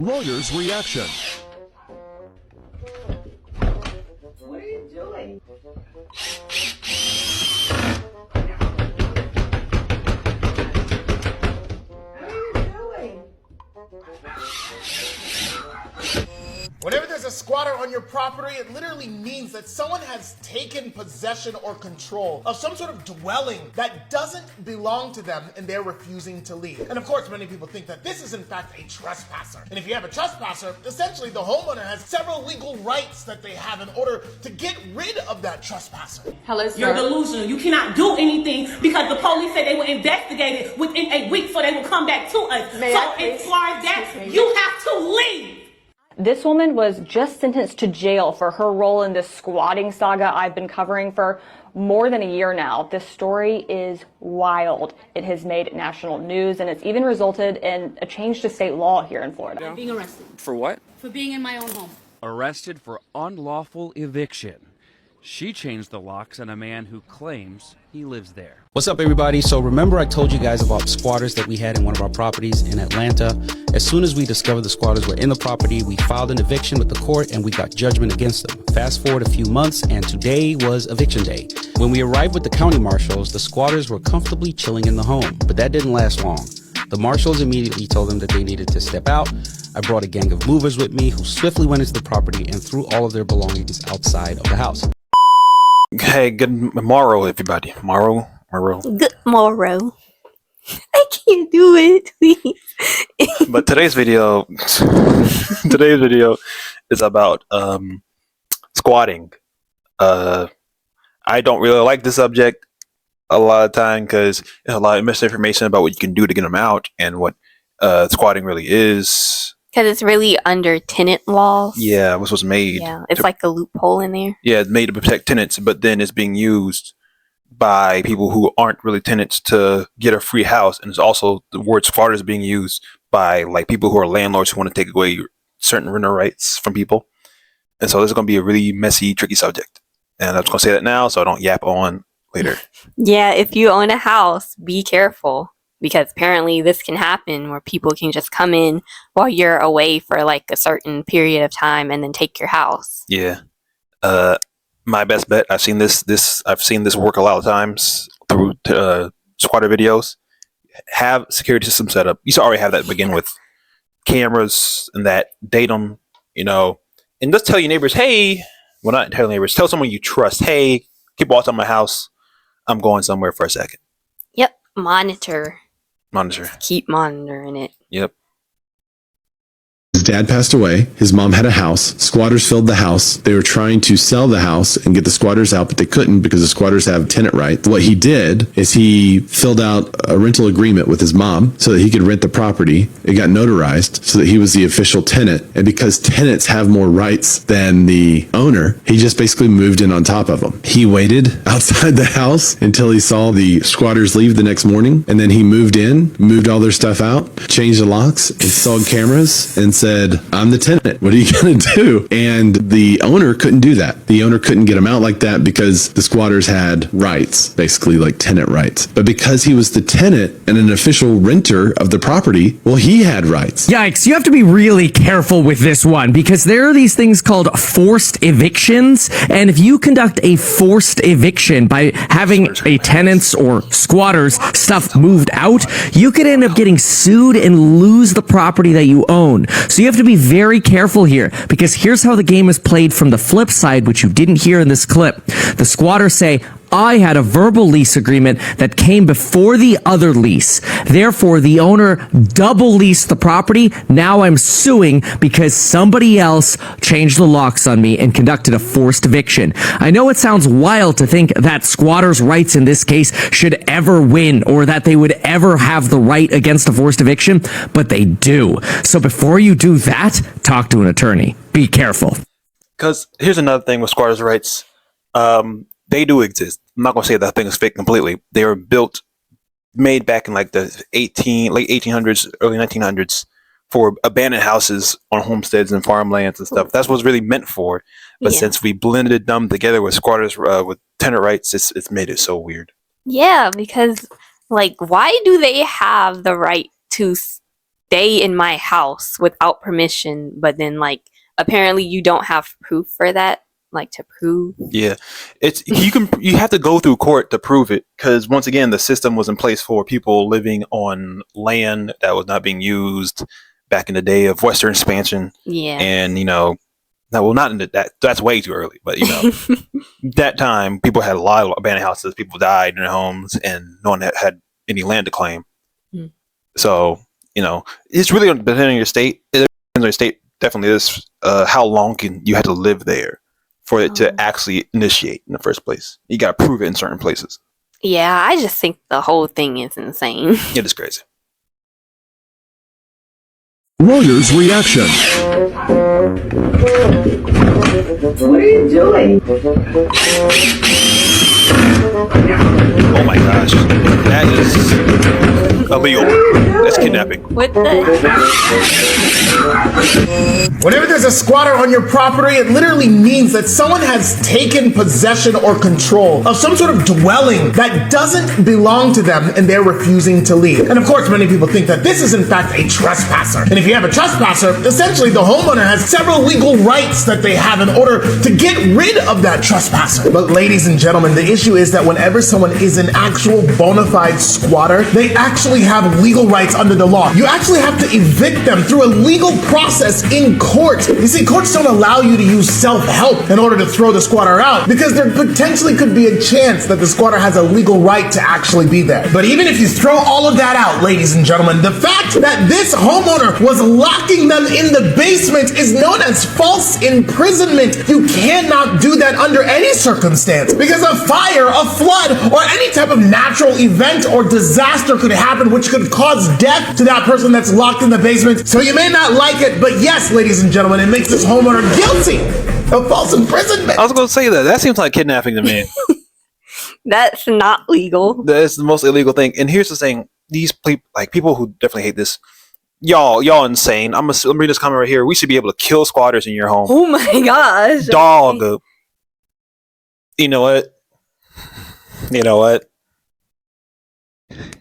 Lawyer's reaction. What are you doing? What are you doing? Whenever there's a squatter on your property, it literally means that someone has taken possession or control of some sort of dwelling that doesn't belong to them and they're refusing to leave. And of course, many people think that this is in fact a trespasser. And if you have a trespasser, essentially the homeowner has several legal rights that they have in order to get rid of that trespasser. Hello, sir. You're delusional. You cannot do anything because the police said they will investigate it within a week so they will come back to us. May I please? As far as that, you have to leave. This woman was just sentenced to jail for her role in this squatting saga I've been covering for more than a year now. This story is wild. It has made national news, and it's even resulted in a change to state law here in Florida. I'm being arrested. For what? For being in my own home. Arrested for unlawful eviction. She changed the locks on a man who claims he lives there. What's up, everybody? So remember I told you guys about squatters that we had in one of our properties in Atlanta. As soon as we discovered the squatters were in the property, we filed an eviction with the court and we got judgment against them. Fast forward a few months and today was eviction day. When we arrived with the county marshals, the squatters were comfortably chilling in the home, but that didn't last long. The marshals immediately told them that they needed to step out. I brought a gang of movers with me who swiftly went into the property and threw all of their belongings outside of the house. Hey, good morrow, everybody. Morrow. Good morrow. I can't do it, please. But today's video is about squatting. I don't really like the subject a lot of time because there's a lot of misinformation about what you can do to get them out and what squatting really is. Because it's really under tenant laws. Yeah, this was made. Yeah, it's like a loophole in there. Yeah, it's made to protect tenants, but then it's being used by people who aren't really tenants to get a free house. And it's also the word squatter is being used by like people who are landlords who want to take away certain renter rights from people. And so this is going to be a really messy, tricky subject. And I'm just going to say that now so I don't yap on later. Yeah, if you own a house, be careful. Because apparently this can happen where people can just come in while you're away for like a certain period of time and then take your house. Yeah. My best bet, I've seen this work a lot of times through squatter videos. Have security system set up. You should already have that to begin with. Cameras and that, date them, and just tell your neighbors, hey, well, not tell neighbors, tell someone you trust, hey, keep watch on my house. I'm going somewhere for a second. Yep. Monitor. Keep monitoring it. Yep. His dad passed away. His mom had a house. Squatters filled the house. They were trying to sell the house and get the squatters out, but they couldn't because the squatters have tenant rights. What he did is he filled out a rental agreement with his mom so that he could rent the property. It got notarized so that he was the official tenant. And because tenants have more rights than the owner, he just basically moved in on top of them. He waited outside the house until he saw the squatters leave the next morning. And then he moved in, moved all their stuff out, changed the locks, installed cameras, and said, I'm the tenant. What are you going to do? And the owner couldn't do that. The owner couldn't get him out like that because the squatters had rights, basically like tenant rights. But because he was the tenant and an official renter of the property, well, he had rights. Yikes, you have to be really careful with this one because there are these things called forced evictions. And if you conduct a forced eviction by having a tenant's or squatter's stuff moved out, you could end up getting sued and lose the property that you own. So you have to be very careful here because here's how the game is played from the flip side, which you didn't hear in this clip. The squatters say, I had a verbal lease agreement that came before the other lease. Therefore, the owner double leased the property. Now I'm suing because somebody else changed the locks on me and conducted a forced eviction. I know it sounds wild to think that squatters' rights in this case should ever win or that they would ever have the right against a forced eviction, but they do. So before you do that, talk to an attorney. Be careful. Because here's another thing with squatters' rights. They do exist. I'm not going to say that thing is fake completely. They were made back in like the late 1800s, early 1900s for abandoned houses on homesteads and farmlands and stuff. That's what it's really meant for. But since we blended them together with squatters, with tenant rights, it's made it so weird. Yeah, because like, why do they have the right to stay in my house without permission, but then like apparently you don't have proof for that, like to prove. Yeah, you have to go through court to prove it, because once again the system was in place for people living on land that was not being used back in the day of Western expansion. Yeah. And not in that's way too early, but that time people had a lot of abandoned houses, people died in their homes, and no one had any land to claim. So it's really depending on your state. It depends on your state. Definitely is how long you have to live there for it to actually initiate in the first place. You got to prove it in certain places. Yeah, I just think the whole thing is insane. It is crazy. Lawyer's reaction. What are you doing? Oh my gosh, that is illegal. That's kidnapping. What the? Whenever there's a squatter on your property, it literally means that someone has taken possession or control of some sort of dwelling that doesn't belong to them and they're refusing to leave. And of course, many people think that this is in fact a trespasser. And if you have a trespasser, essentially the homeowner has several legal rights that they have in order to get rid of that trespasser. But ladies and gentlemen, the issue is that whenever someone is an actual bona fide squatter, they actually have legal rights under the law. You actually have to evict them through a legal process in court. You see, courts don't allow you to use self-help in order to throw the squatter out, because there potentially could be a chance that the squatter has a legal right to actually be there. But even if you throw all of that out, ladies and gentlemen, the fact that this homeowner was locking them in the basement is known as false imprisonment. You cannot do that under any circumstance, because a fire, a flood, or any type of natural event or disaster could happen which could cause death to that person that's locked in the basement. So you may not like it, but yes, ladies and gentlemen, it makes this homeowner guilty of false imprisonment. I was going to say that seems like kidnapping to me. That's not legal. That's the most illegal thing. And here's the thing: these people who definitely hate this, y'all insane. I'm gonna read this comment right here. We should be able to kill squatters in your home. Oh my gosh, dog. You know what?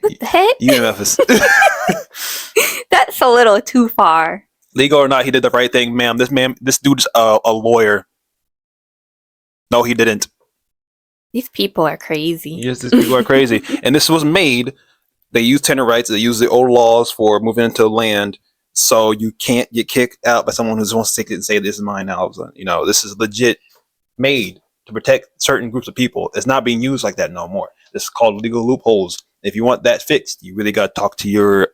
What the heck? You in Memphis. That's a little too far. Legal or not, he did the right thing, ma'am. This dude's a lawyer. No, he didn't. These people are crazy. Yes, these people are crazy. And this was made. They use tenant rights. They use the old laws for moving into land, so you can't get kicked out by someone who just wants to take it and say this is mine now. This is legit made to protect certain groups of people. It's not being used like that no more. This is called legal loopholes. If you want that fixed, you really got to talk to your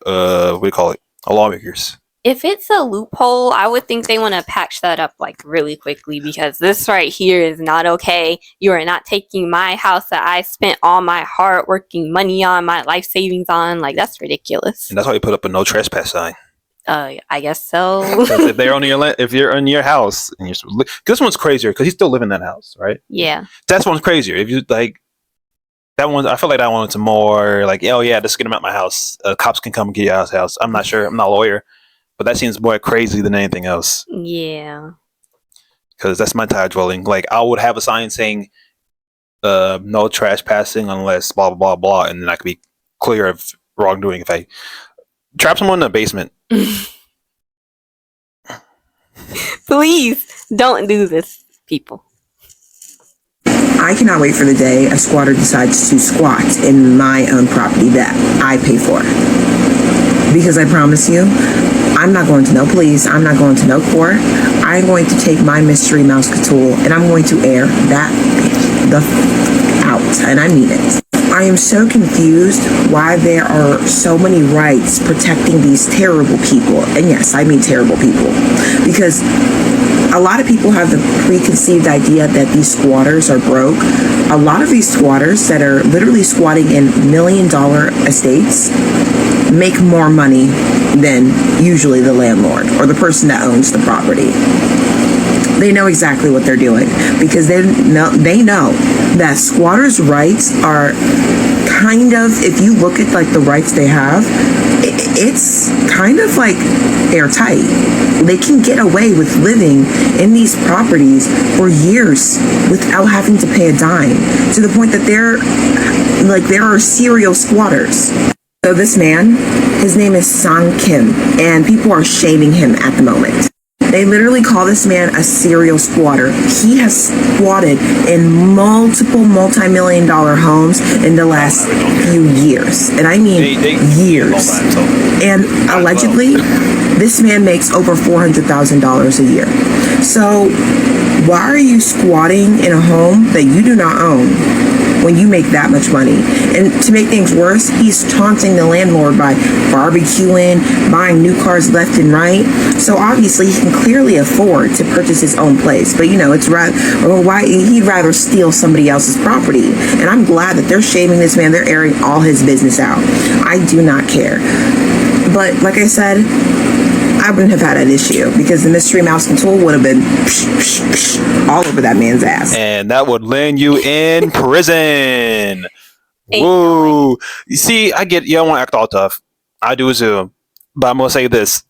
lawmakers. If it's a loophole, I would think they want to patch that up like really quickly, because this right here is not okay. You are not taking my house that I spent all my hard working money on, my life savings on. Like, that's ridiculous. And that's why you put up a no trespass sign. I guess so. If they're on your land, if you're in your house, and this one's crazier because he's still living in that house, right? Yeah. That one's crazier. If you like that one, I feel like that one's more like, oh yeah, just get him out of my house. Cops can come and get you out of house. I'm not sure. I'm not a lawyer. But that seems more crazy than anything else. Yeah. Because that's my entire dwelling. Like, I would have a sign saying, no trash passing unless blah, blah, blah, blah. And then I could be clear of wrongdoing if I trap someone in the basement. Please don't do this, people. I cannot wait for the day a squatter decides to squat in my own property that I pay for. Because I promise you, I'm not going to no police. I'm not going to no court. I'm going to take my mystery mouse tool and I'm going to air that bitch the out. And I mean it. I am so confused why there are so many rights protecting these terrible people. And yes, I mean terrible people. Because a lot of people have the preconceived idea that these squatters are broke. A lot of these squatters that are literally squatting in $1 million estates make more money than usually the landlord or the person that owns the property. They know exactly what they're doing because they know that squatters' rights are kind of, if you look at like the rights they have, it's kind of like airtight. They can get away with living in these properties for years without having to pay a dime, to the point that there are serial squatters. So this man His name is Sang Kim, and people are shaming him at the moment. They literally call this man a serial squatter. He has squatted in multiple multi-million-dollar homes in the last few years. And I mean years. And allegedly, this man makes over $400,000 a year. So why are you squatting in a home that you do not own when you make that much money? And to make things worse, he's taunting the landlord by barbecuing, buying new cars left and right. So obviously he can clearly afford to purchase his own place. But you know, it's why he'd rather steal somebody else's property. And I'm glad that they're shaming this man. They're airing all his business out. I do not care. But like I said, I wouldn't have had an issue because the mystery mouse and tool would have been all over that man's ass. And that would land you in prison. Woo. You see, I get, you don't want to act all tough. I do too. But I'm going to say this.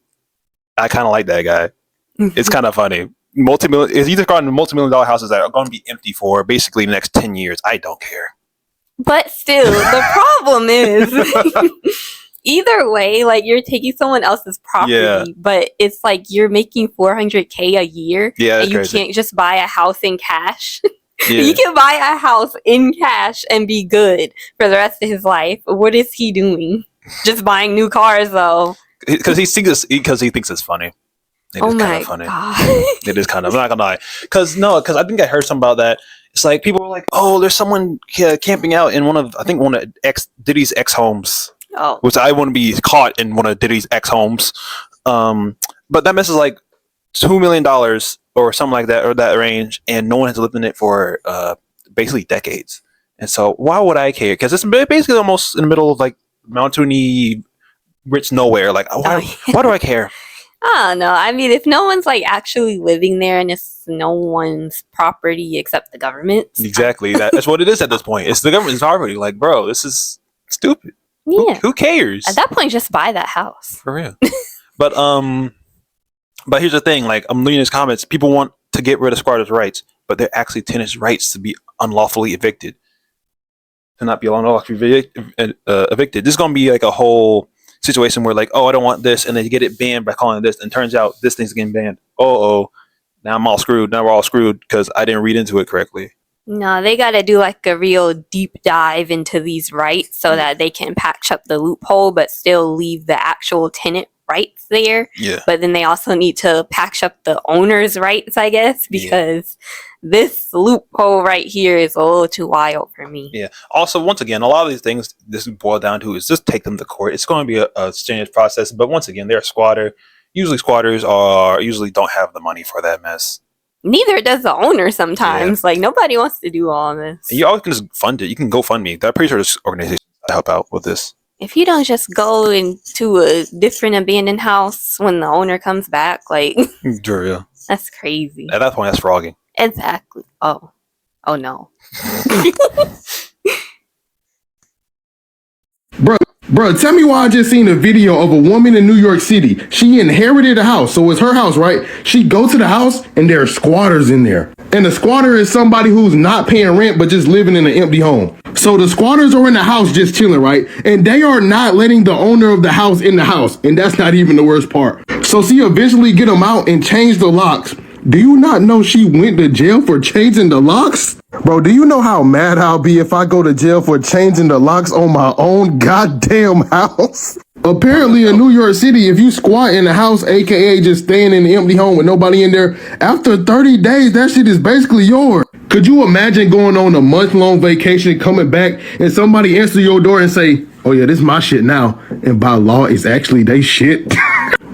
I kind of like that guy. It's kind of funny. It's either gotten multi-million-dollar houses that are going to be empty for basically the next 10 years. I don't care. But still, the problem is... Either way, like, you're taking someone else's property, but it's like you're making $400K a year, and you can't just buy a house in cash. You can buy a house in cash and be good for the rest of his life. What is he doing? Just buying new cars, though. Because he thinks it's funny. It is kind of funny. God. It is kind of. I'm not gonna lie. Because I think I heard something about that. It's like people were like, "Oh, there's someone camping out in one of Diddy's ex homes." Oh. Which I want to be caught in one of Diddy's ex homes. But that messes like $2 million or something like that, or that range, and no one has lived in it for basically decades. And so why would I care? Because it's basically almost in the middle of like mountainy, rich nowhere. Like why do I care? I don't know. I mean, if no one's like actually living there and it's no one's property except the government's. Exactly. That's what it is at this point. It's the government's property. Like, bro, this is stupid. Yeah. Who cares? At that point, just buy that house. For real. But here's the thing. Like, I'm reading his comments. People want to get rid of squatters' rights, but they're actually tenants' rights to be unlawfully evicted. To not be unlawfully evicted. This is going to be like a whole situation where like, oh, I don't want this, and then you get it banned by calling it this, and turns out this thing's getting banned. Oh, now I'm all screwed. Now we're all screwed because I didn't read into it correctly. No, they got to do like a real deep dive into these rights so that they can patch up the loophole, but still leave the actual tenant rights there. Yeah. But then they also need to patch up the owner's rights, I guess, because this loophole right here is a little too wild for me. Yeah. Also, once again, a lot of these things this boil down to is just take them to court. It's going to be a standard process, but once again, they're a squatter. Usually squatters usually don't have the money for that mess. Neither does the owner sometimes. Like, nobody wants to do all this. And you always can just fund it. You can go fund me. I'm pretty sure this organization will help out with this. If you don't just go into a different abandoned house when the owner comes back, like, Sure, that's crazy. At that point, that's frogging. Exactly. Oh no. Bro, tell me why I just seen a video of a woman in New York City. She inherited a house, so it's her house, right? She go to the house and there are squatters in there. And a squatter is somebody who's not paying rent but just living in an empty home. So the squatters are in the house just chilling, right? And they are not letting the owner of the house in the house. And that's not even the worst part. So she eventually get them out and change the locks. Do you not know she went to jail for changing the locks? Bro, do you know how mad I'll be if I go to jail for changing the locks on my own goddamn house? Apparently in New York City, if you squat in a house, aka just staying in the empty home with nobody in there, after 30 days, that shit is basically yours. Could you imagine going on a month-long vacation, coming back, and somebody answer your door and say, oh yeah, this is my shit now, and by law, it's actually they shit?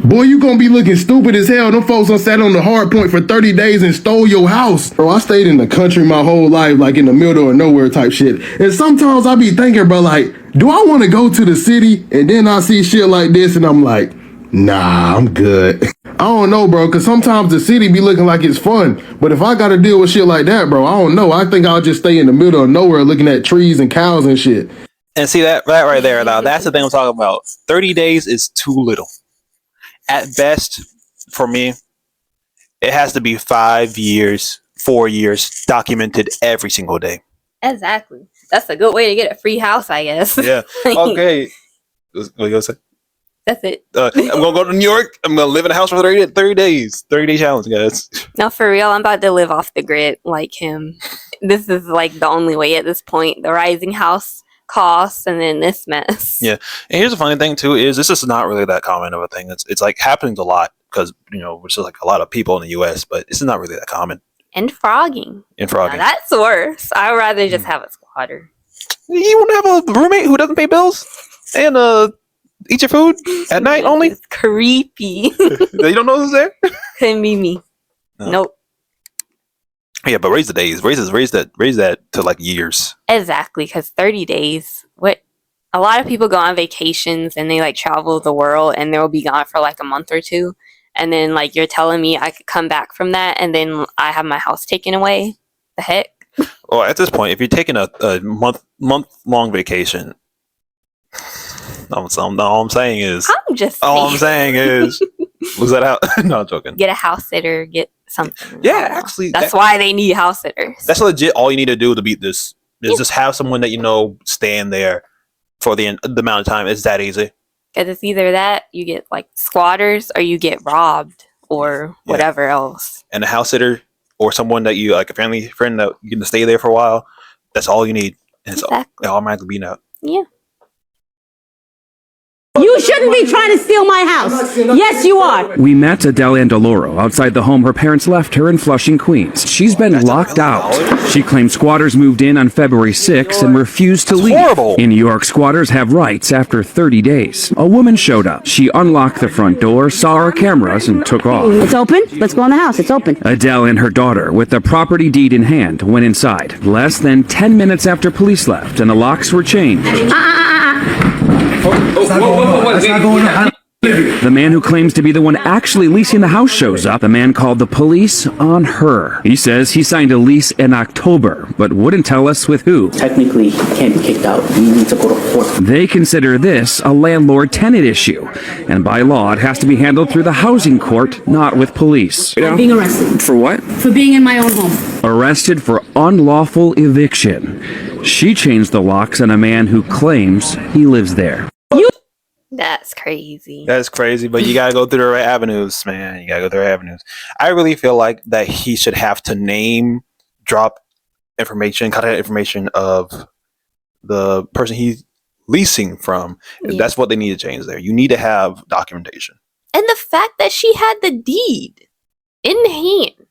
Boy, you gonna be looking stupid as hell. Them folks done sat on the hard point for 30 days and stole your house. Bro, I stayed in the country my whole life, like in the middle of nowhere type shit. And sometimes I be thinking, bro, like, do I want to go to the city? And then I see shit like this and I'm like, nah, I'm good. I don't know, bro, because sometimes the city be looking like it's fun. But if I got to deal with shit like that, bro, I don't know. I think I'll just stay in the middle of nowhere looking at trees and cows and shit. And see that right there. Now, that's the thing I'm talking about. 30 days is too little. At best, for me, it has to be 5 years, 4 years, documented every single day. Exactly. That's a good way to get a free house, I guess. Yeah. Okay. What you gonna say? That's it. I'm gonna go to New York. I'm gonna live in a house for 30 days. 30-day challenge, guys. No, for real, I'm about to live off the grid like him. This is like the only way at this point. The rising house costs and then this mess. Yeah, and here's the funny thing too is this is not really that common of a thing. It's like happening a lot because which is like a lot of people in the U.S., but it's not really that common. And frogging. And frogging. Now, that's worse. I'd rather just have a squatter. You want to have a roommate who doesn't pay bills and eat your food at night only? It's creepy. You don't know who's there? Couldn't be me. No. Nope. Yeah, but raise the days. Raise that to like years. Exactly, because 30 days. What? A lot of people go on vacations and they like travel the world and they'll be gone for like a month or two. And then like you're telling me I could come back from that and then I have my house taken away? The heck? Well, at this point, if you're taking a month long vacation, all I'm saying is lose that out. No, I'm joking. Get a house sitter, get something. Yeah, actually, that's why they need house sitters. That's legit. All you need to do to beat this is just have someone that stand there for the amount of time. It's that easy. Because it's either that you get like squatters or you get robbed or whatever else. And a house sitter or someone that you like a family friend that you can stay there for a while. That's all you need. And it's automatically beaten out. Yeah. You shouldn't be trying to steal my house. Yes, you are. We met Adele Andaloro outside the home her parents left her in Flushing, Queens. She's been locked out. She claims squatters moved in on February 6 and refused to leave. Horrible. In New York, squatters have rights after 30 days. A woman showed up. She unlocked the front door, saw our cameras, and took off. It's open. Let's go in the house. It's open. Adele and her daughter, with the property deed in hand, went inside. Less than 10 minutes after police left and the locks were changed. That's not going on. The man who claims to be the one actually leasing the house shows up. The man called the police on her. He says he signed a lease in October, but wouldn't tell us with who. Technically, he can't be kicked out. We need to go to court. They consider this a landlord-tenant issue, and by law, it has to be handled through the housing court, not with police. I'm being arrested. For what? For being in my own home. Arrested for unlawful eviction. She changed the locks on a man who claims he lives there. That's crazy. That's crazy, but you gotta go through the right avenues, man. You gotta go through the right avenues. I really feel like that he should have to drop contact information of the person he's leasing from. That's what they need to change there. You need to have documentation. And the fact that she had the deed in hand,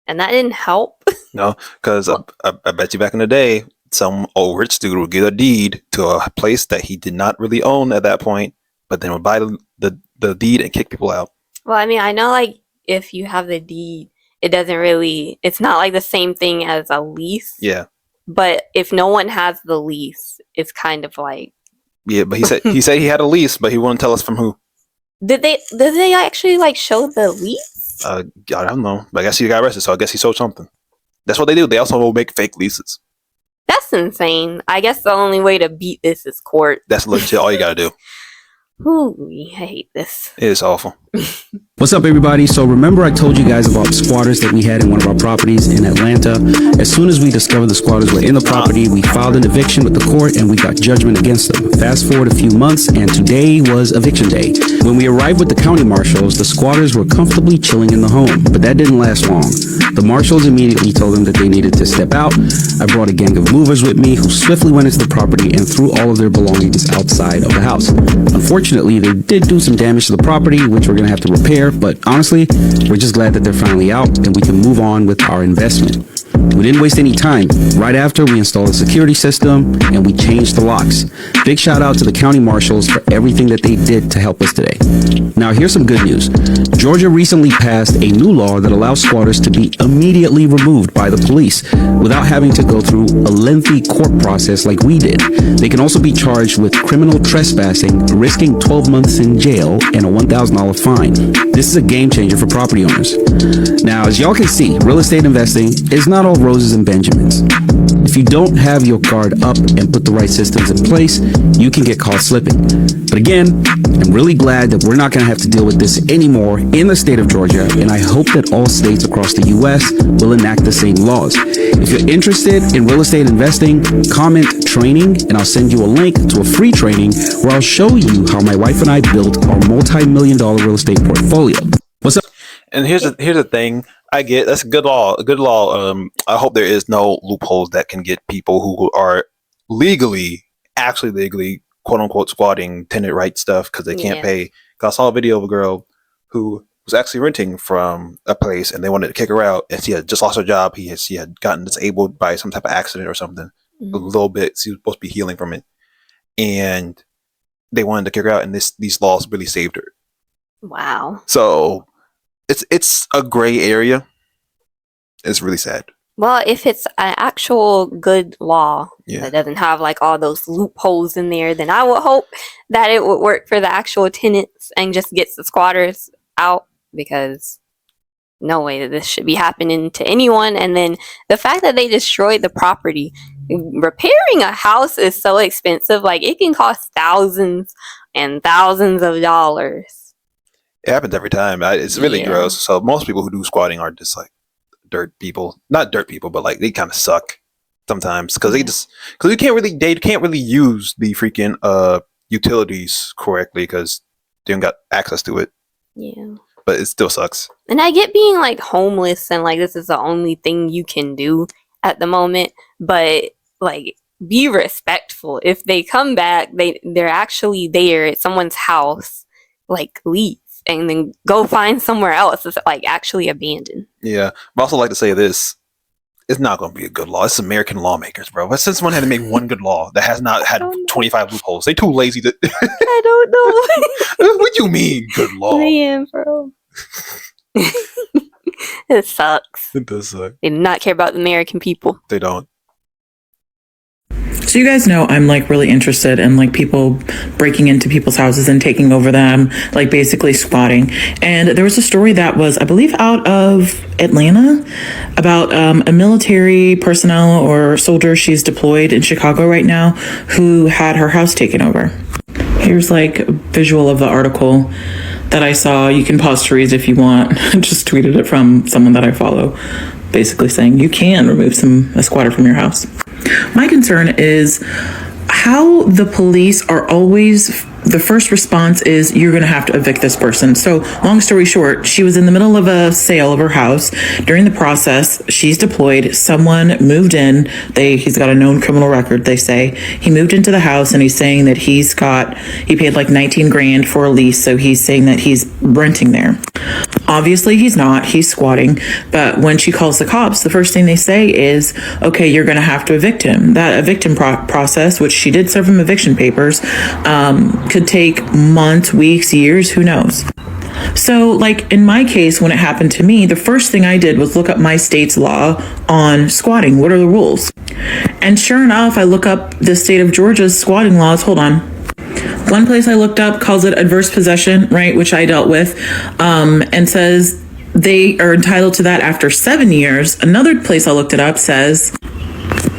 and that didn't help. No, because I bet you back in the day, some old rich dude would get a deed to a place that he did not really own at that point, but then would buy the deed and kick people out. Well, I mean, I know like if you have the deed, it's not like the same thing as a lease. Yeah. But if no one has the lease, it's kind of like. Yeah, but he said he had a lease, but he wouldn't tell us from who. Did they actually like show the lease? I don't know. But I guess he got arrested, so I guess he sold something. That's what they do. They also will make fake leases. That's insane. I guess the only way to beat this is court. That's legit all you gotta do. Ooh, I hate this. It is awful. What's up, everybody? So remember I told you guys about squatters that we had in one of our properties in Atlanta. As soon as we discovered the squatters were in the property, we filed an eviction with the court and we got judgment against them. Fast forward a few months and today was eviction day. When we arrived with the county marshals, the squatters were comfortably chilling in the home, but that didn't last long. The marshals immediately told them that they needed to step out. I brought a gang of movers with me who swiftly went into the property and threw all of their belongings outside of the house. Unfortunately, they did do some damage to the property, which we're going to have to repair, but honestly, we're just glad that they're finally out and we can move on with our investment. We didn't waste any time. Right after, we installed a security system and we changed the locks. Big shout out to the county marshals for everything that they did to help us today. Now, here's some good news. Georgia recently passed a new law that allows squatters to be immediately removed by the police without having to go through a lengthy court process like we did. They can also be charged with criminal trespassing, risking 12 months in jail and a $1,000 fine. This is a game changer for property owners. Now, as y'all can see, real estate investing is not all roses and Benjamins. If If you don't have your guard up and put the right systems in place, you can get caught slipping. But again, I'm really glad that we're not going to have to deal with this anymore in the state of Georgia, and I hope that all states across the U.S. will enact the same laws. If you're interested in real estate investing, comment training, and I'll send you a link to a free training where I'll show you how my wife and I built our multi-million-dollar real estate portfolio. What's up? And here's the thing. I get that's good law. A good law. I hope there is no loopholes that can get people who are actually legally, quote unquote, squatting tenant right stuff because they can't pay. 'Cause I saw a video of a girl who was actually renting from a place and they wanted to kick her out, and she had just lost her job. She had gotten disabled by some type of accident or something. A little bit. She was supposed to be healing from it, and they wanted to kick her out, and these laws really saved her. Wow. So it's a gray area. It's really sad. Well, if it's an actual good law that doesn't have like all those loopholes in there, then I would hope that it would work for the actual tenants and just gets the squatters out, because no way that this should be happening to anyone. And then the fact that they destroyed the property, repairing a house is so expensive. Like, it can cost thousands and thousands of dollars. It happens every time. It's really gross. So most people who do squatting are just like dirt people. Not dirt people, but like they kind of suck sometimes because they can't really use the freaking utilities correctly because they don't got access to it. Yeah. But it still sucks. And I get being like homeless and like this is the only thing you can do at the moment, but like be respectful. If they come back, they're actually there at someone's house, like leave and then go find somewhere else that's like actually abandoned. Yeah. But I also like to say this. It's not going to be a good law. It's American lawmakers, bro. But since someone had to make one good law that has not had 25 loopholes, they too lazy to. I don't know. What do you mean, good law? Man, bro. It sucks. It does suck. They do not care about the American people. They don't. So you guys know I'm like really interested in like people breaking into people's houses and taking over them, like basically squatting. And there was a story that was, I believe, out of Atlanta about a military personnel or soldier. She's deployed in Chicago right now, who had her house taken over. Here's like a visual of the article that I saw. You can pause to read if you want. I just tweeted it from someone that I follow, basically saying you can remove a squatter from your house. My concern is how the police are always, the first response is you're going to have to evict this person. So long story short, she was in the middle of a sale of her house. During the process, she's deployed. Someone moved in. He's got a known criminal record, they say. He moved into the house and he's saying that he paid like 19 grand for a lease. So he's saying that he's renting there. Obviously he's not, he's squatting. But when she calls the cops, the first thing they say is, okay, you're going to have to evict him. That eviction process, which she did serve him eviction papers, could take months, weeks, years, who knows? So like in my case, when it happened to me, the first thing I did was look up my state's law on squatting. What are the rules? And sure enough, I look up the state of Georgia's squatting laws. Hold on. One place I looked up calls it adverse possession, right, which I dealt with, and says they are entitled to that after 7 years. Another place I looked it up says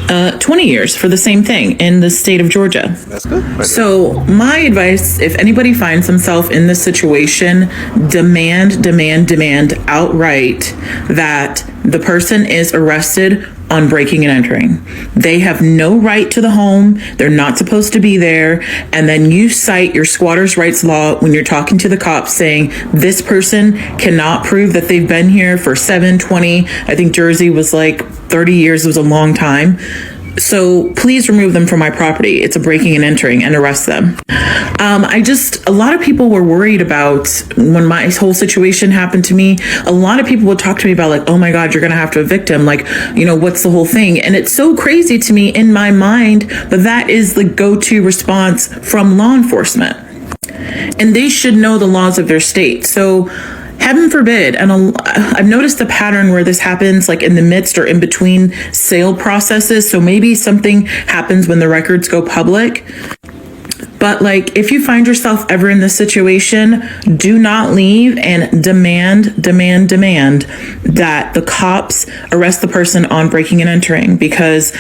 20 years for the same thing in the state of Georgia. That's good. So my advice, if anybody finds themselves in this situation, demand outright that the person is arrested on breaking and entering. They have no right to the home. They're not supposed to be there. And then you cite your squatters' rights law when you're talking to the cops saying this person cannot prove that they've been here for 7, 20. I think Jersey was like 30 years. It was a long time. So please remove them from my property. It's a breaking and entering, and arrest them. A lot of people were worried about when my whole situation happened to me. A lot of people would talk to me about like, oh my God, you're going to have to evict him. Like, what's the whole thing? And it's so crazy to me in my mind, but that is the go-to response from law enforcement. And they should know the laws of their state. So heaven forbid, and I've noticed the pattern where this happens like in the midst or in between sale processes. So maybe something happens when the records go public. But like, if you find yourself ever in this situation, do not leave, and demand that the cops arrest the person on breaking and entering. Because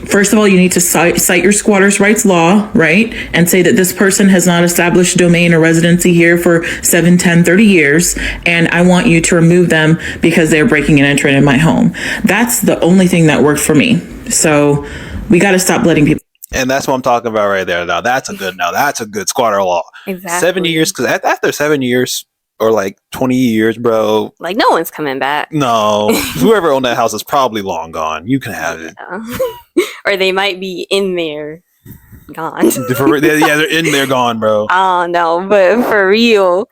first of all, you need to cite your squatters' rights law, right? And say that this person has not established domain or residency here for 7, 10, 30 years. And I want you to remove them because they're breaking and entering in my home. That's the only thing that worked for me. So we got to stop letting people. And that's what I'm talking about right there. Now that's a good squatter law. Exactly. 7 years, because after 7 years or like 20 years, bro. Like, no one's coming back. No, whoever owned that house is probably long gone. You can have it. Or they might be in there, gone. They're in there, gone, bro. Oh no, but for real,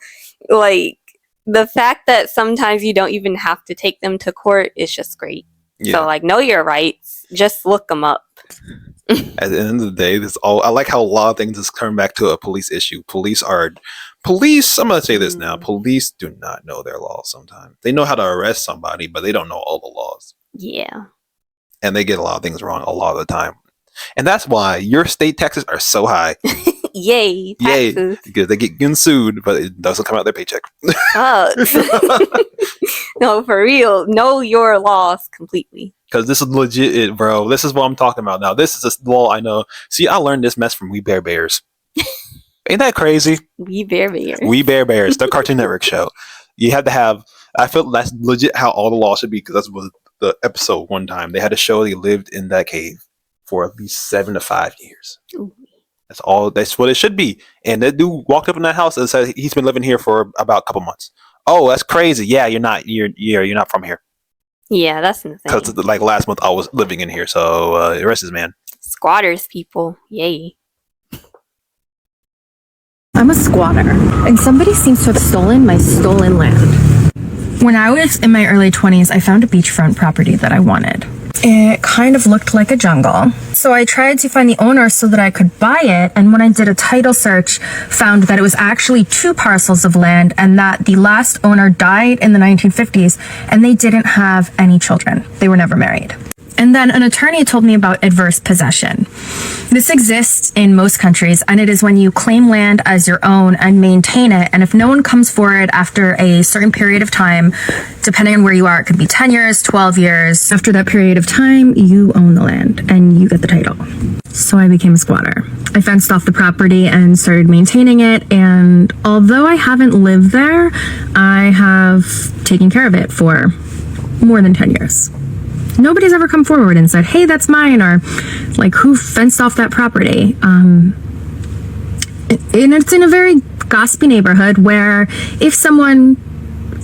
like the fact that sometimes you don't even have to take them to court is just great. Yeah. So like, know your rights. Just look them up. At the end of the day, I like how a lot of things is coming back to a police issue. Police, I'm gonna say this now. Police do not know their laws sometimes. They know how to arrest somebody, but they don't know all the laws. Yeah. And they get a lot of things wrong a lot of the time. And that's why your state taxes are so high. Yay, taxes. Yay, because they get getting sued, but it doesn't come out their paycheck. No, for real. Know your laws completely. Because this is legit, bro. This is what I'm talking about now. This is a law I know. See, I learned this mess from We Bare Bears. Ain't that crazy? We Bare Bears. We Bare Bears, the Cartoon Network show. You had to have, I feel that's legit how all the laws should be, because that was the episode one time. They had to show they lived in that cave for at least 7 to 5 years. Ooh. That's what it should be. And that dude walked up in that house and said he's been living here for about a couple months. Oh, that's crazy. Yeah, you're not from here. Yeah, that's insane. Because like last month I was living in here, so the rest is man. Squatters, people. Yay. I'm a squatter, and somebody seems to have stolen my stolen land. When I was in my early 20s, I found a beachfront property that I wanted. It kind of looked like a jungle. So I tried to find the owner so that I could buy it, and when I did a title search, found that it was actually 2 parcels of land and that the last owner died in the 1950s and they didn't have any children. They were never married. And then an attorney told me about adverse possession. This exists in most countries, and it is when you claim land as your own and maintain it, and if no one comes forward after a certain period of time, depending on where you are, it could be 10 years, 12 years. After that period of time, you own the land and you get the title. So I became a squatter. I fenced off the property and started maintaining it, and although I haven't lived there, I have taken care of it for more than 10 years. Nobody's ever come forward and said, hey, that's mine, or like, who fenced off that property? And it's in a very gossipy neighborhood where if someone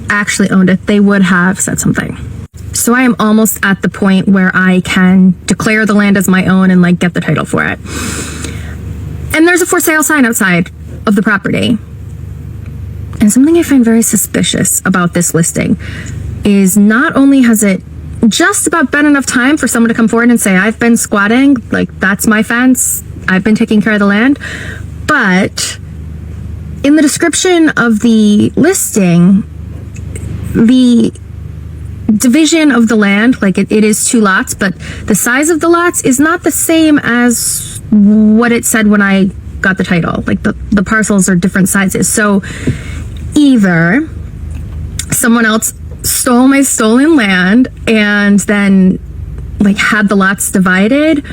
actually owned it, they would have said something. So I am almost at the point where I can declare the land as my own and like get the title for it. And there's a for sale sign outside of the property. And something I find very suspicious about this listing is not only has it just about been enough time for someone to come forward and say, I've been squatting, like that's my fence, I've been taking care of the land, but in the description of the listing, the division of the land, like it is 2 lots, but the size of the lots is not the same as what it said when I got the title. Like the parcels are different sizes. So either someone else stole my stolen land and then like had the lots divided,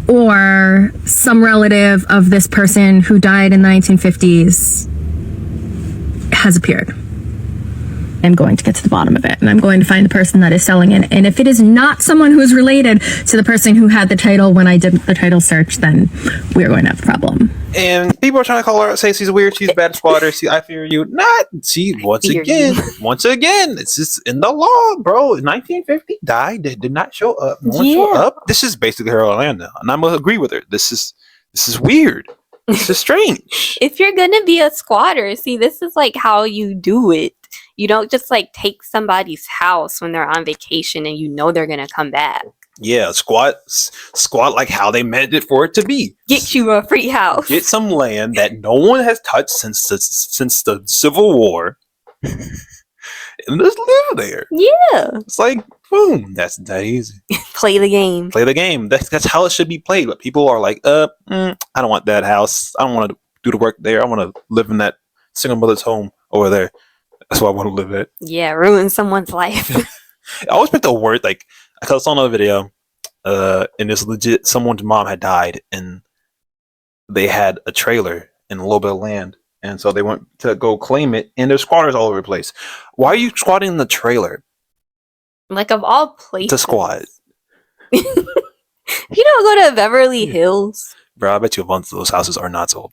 or some relative of this person who died in the 1950s has appeared. I'm going to get to the bottom of it, and I'm going to find the person that is selling it. And if it is not someone who is related to the person who had the title when I did the title search, then we're going to have a problem. And people are trying to call her, say she's weird, she's bad squatter. See, I fear you. Not. See, once again, it's just in the law, bro. 1950 died, did not show up. No one showed up. This is basically her land now, and I'm gonna agree with her. This is weird. This is strange. If you're gonna be a squatter, see, this is like how you do it. You don't just like take somebody's house when they're on vacation and you know they're gonna come back. Yeah, squat like how they meant it for it to be. Get you a free house. Get some land that no one has touched since the Civil War. and just live there. Yeah. It's like, boom, that's that easy. Play the game. Play the game. That's how it should be played. But people are like, I don't want that house. I don't want to do the work there. I want to live in that single mother's home over there. That's where I want to live at. Yeah, ruin someone's life. I always pick the word, like, I saw another video, and it's legit, someone's mom had died, and they had a trailer and a little bit of land, and so they went to go claim it, and there's squatters all over the place. Why are you squatting in the trailer? Like, of all places. To squat. You don't go to Beverly Hills. Bro, I bet you a bunch of those houses are not sold.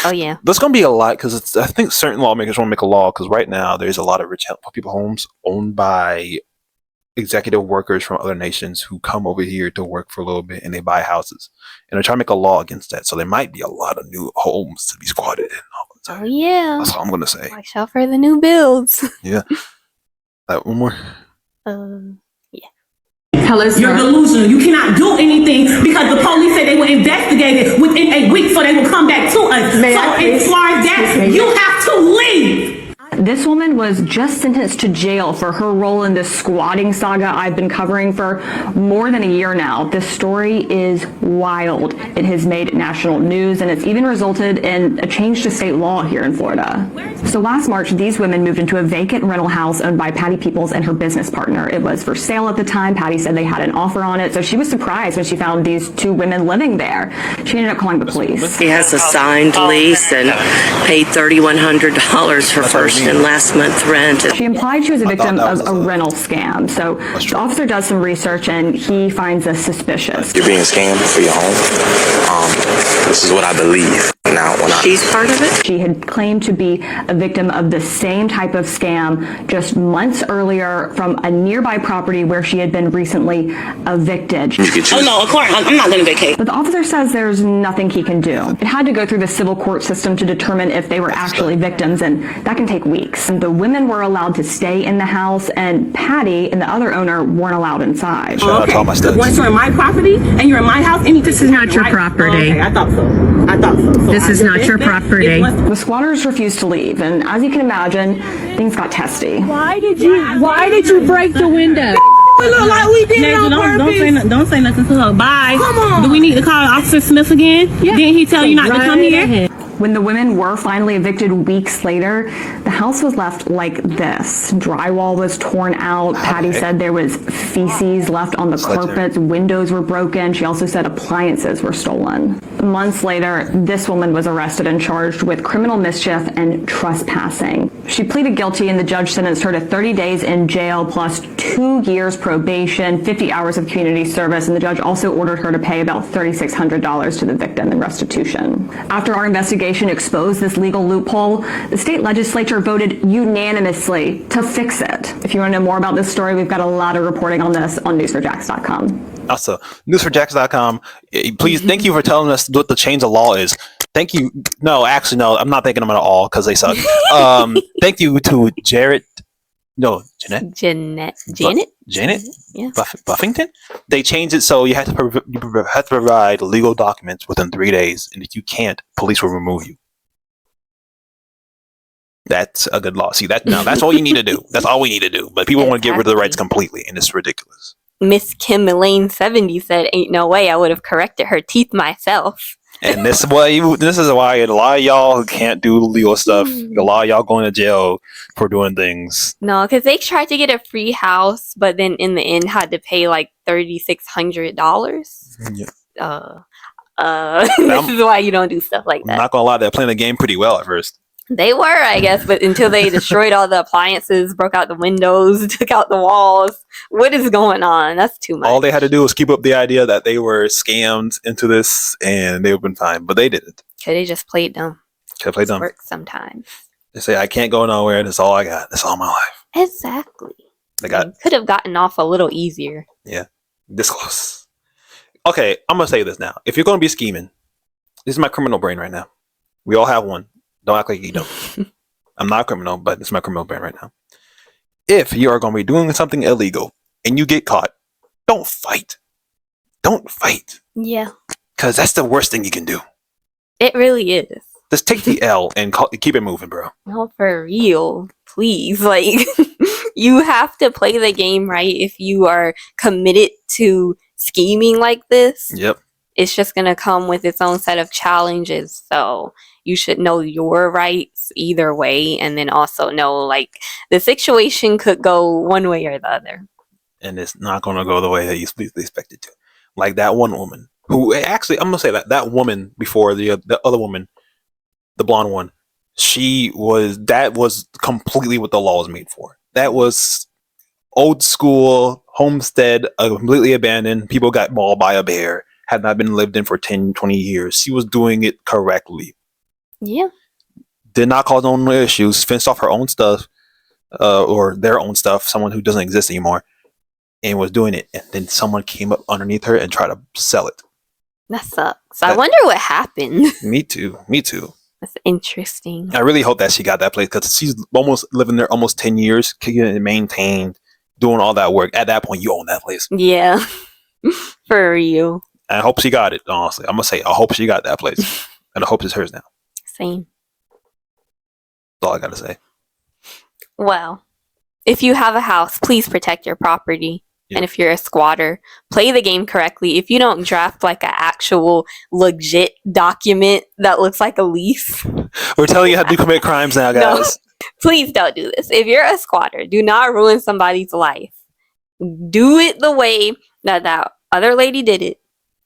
Oh yeah. There's going to be a lot, because I think certain lawmakers want to make a law, because right now there's a lot of rich people homes owned by executive workers from other nations who come over here to work for a little bit, and they buy houses. And they're trying to make a law against that. So there might be a lot of new homes to be squatted in all the time. Oh yeah. That's all I'm going to say. Watch out for the new builds. Yeah. One more. Hello, you're delusional. You cannot do anything because the police said they will investigate it within a week, so they will come back to us. So as far as that, you have to leave. This woman was just sentenced to jail for her role in this squatting saga I've been covering for more than a year now. This story is wild. It has made national news, and it's even resulted in a change to state law here in Florida. So last March, these women moved into a vacant rental house owned by Patty Peoples and her business partner. It was for sale at the time. Patty said they had an offer on it, so she was surprised when she found these two women living there. She ended up calling the police. He has a signed lease and paid $3,100 for first and last month rent. She implied she was a victim of a rental scam. So the officer does some research and he finds us suspicious. You're being scammed for your home. This is what I believe. Now, she's part of it. She had claimed to be a victim of the same type of scam just months earlier from a nearby property where she had been recently evicted. Oh no, of course, I'm not going to vacate. But the officer says there's nothing he can do. It had to go through the civil court system to determine if they were actually victims, and that can take weeks. And the women were allowed to stay in the house, and Patty and the other owner weren't allowed inside. Okay. Once you're in my property and you're in my house, this is not your property. Okay, I thought so. This is not your property. The squatters refused to leave, and as you can imagine, things got testy. Why did you break the window? It look like we did it on purpose. Don't say nothing to her. Bye. Come on. Do we need to call Officer Smith again? Yeah. Didn't he tell you not to come here? When the women were finally evicted weeks later, the house was left like this. Drywall was torn out. Patty said there was feces left on the carpets. Windows were broken. She also said appliances were stolen. Months later, this woman was arrested and charged with criminal mischief and trespassing. She pleaded guilty, and the judge sentenced her to 30 days in jail plus 2 years probation, 50 hours of community service, and the judge also ordered her to pay about $3,600 to the victim in restitution. After our investigation exposed this legal loophole, the state legislature voted unanimously to fix it. If you want to know more about this story, we've got a lot of reporting on this on newsforjax.com. Also, newsforjax.com. Please, thank you for telling us what the change of law is. Thank you. No, actually, no, I'm not thanking them at all because they suck. Thank you to Janet. Yeah. Buffington. They changed it so you have to provide legal documents within 3 days, and if you can't, police will remove you. That's a good law. See that now? That's all you need to do. That's all we need to do. But people want to get rid of the rights completely, and it's ridiculous. Miss Kim Elaine 70 said, "Ain't no way I would have corrected her teeth myself." And this is why a lot of y'all can't do legal stuff. A lot of y'all going to jail for doing things. No, because they tried to get a free house, but then in the end had to pay like $3,600. Yeah. This is why you don't do stuff like that. I'm not gonna lie, they're playing the game pretty well at first. They were, I guess, but until they destroyed all the appliances, broke out the windows, took out the walls. What is going on? That's too much. All they had to do was keep up the idea that they were scammed into this, and they would have been fine. But they didn't. Could they just played dumb? Could have played dumb. Works sometimes. They say, I can't go nowhere. That's all I got. That's all my life. Exactly. Could have gotten off a little easier. Yeah. This close. Okay, I'm going to say this now. If you're going to be scheming, this is my criminal brain right now. We all have one. Don't act like you don't. I'm not a criminal, but it's my criminal brain right now. If you are going to be doing something illegal and you get caught, don't fight. Don't fight. Yeah. Because that's the worst thing you can do. It really is. Just take the L and keep it moving, bro. No, for real. Please. Like, you have to play the game right if you are committed to scheming like this. Yep. It's just going to come with its own set of challenges. So you should know your rights either way. And then also know, like, the situation could go one way or the other. And it's not going to go the way that you expect it to. Like that one woman who actually, I'm going to say that woman before the other woman, the blonde one, that was completely what the law was made for. That was old school homestead, completely abandoned. People got mauled by a bear, had not been lived in for 10, 20 years. She was doing it correctly. Yeah. Did not cause no issues, fenced off her own stuff, or their own stuff, someone who doesn't exist anymore, and was doing it. And then someone came up underneath her and tried to sell it. That sucks. I wonder what happened. Me too. That's interesting. I really hope that she got that place because she's almost living there almost 10 years, keeping it maintained, doing all that work. At that point, you own that place. Yeah. For real. I hope she got it, honestly. I'm going to say, I hope she got that place. And I hope it's hers now. Same. That's all I got to say. Well, if you have a house, please protect your property. Yep. And if you're a squatter, play the game correctly. If you don't draft like an actual legit document that looks like a lease. We're telling you how to commit crimes now, guys. No, please don't do this. If you're a squatter, do not ruin somebody's life. Do it the way that other lady did it.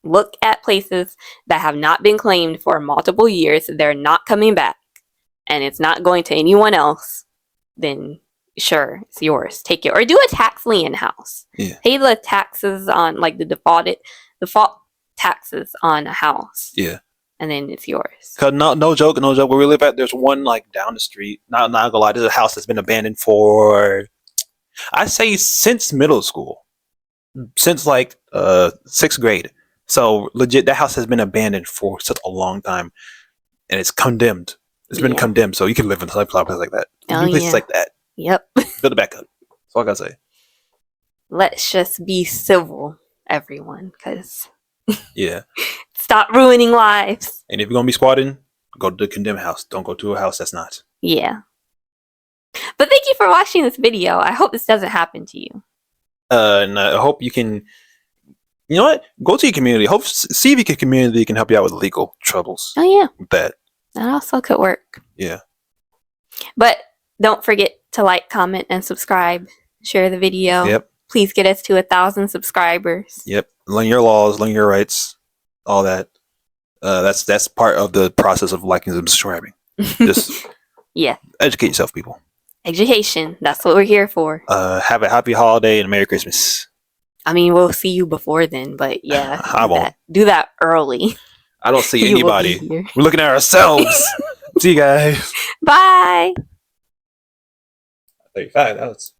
Look at places that have not been claimed for multiple years. They're not coming back. And it's not going to anyone else. Then sure, it's yours. Take it. Or do a tax lien house. Yeah. Pay the taxes on, like, the default taxes on a house. Yeah. And then it's yours. Cause no joke. Where we live at, there's one like down the street. Not gonna lie, there's a house that's been abandoned for, I say, since middle school, since like 6th grade. So legit, that house has been abandoned for such a long time, and it's condemned. It's been condemned, so you can live in a place like that. Places like that. Yep. Build it back up. That's all I gotta say. Let's just be civil, everyone, because yeah. Stop ruining lives. And if you're gonna be squatting, go to the condemned house. Don't go to a house that's not. Yeah. But thank you for watching this video. I hope this doesn't happen to you. And I hope you can. You know what? Go to your community. See if your community can help you out with legal troubles. Oh yeah. With that. That also could work. Yeah. But don't forget to like, comment, and subscribe. Share the video. Yep. Please get us to 1,000 subscribers. Yep. Learn your laws, learn your rights, all that. That's part of the process of liking and subscribing. Just yeah. Educate yourself, people. Education. That's what we're here for. Have a happy holiday and a Merry Christmas. I mean, we'll see you before then, but yeah. I won't. Do that early. I don't see anybody. We're looking at ourselves. See you guys. Bye. 35. That was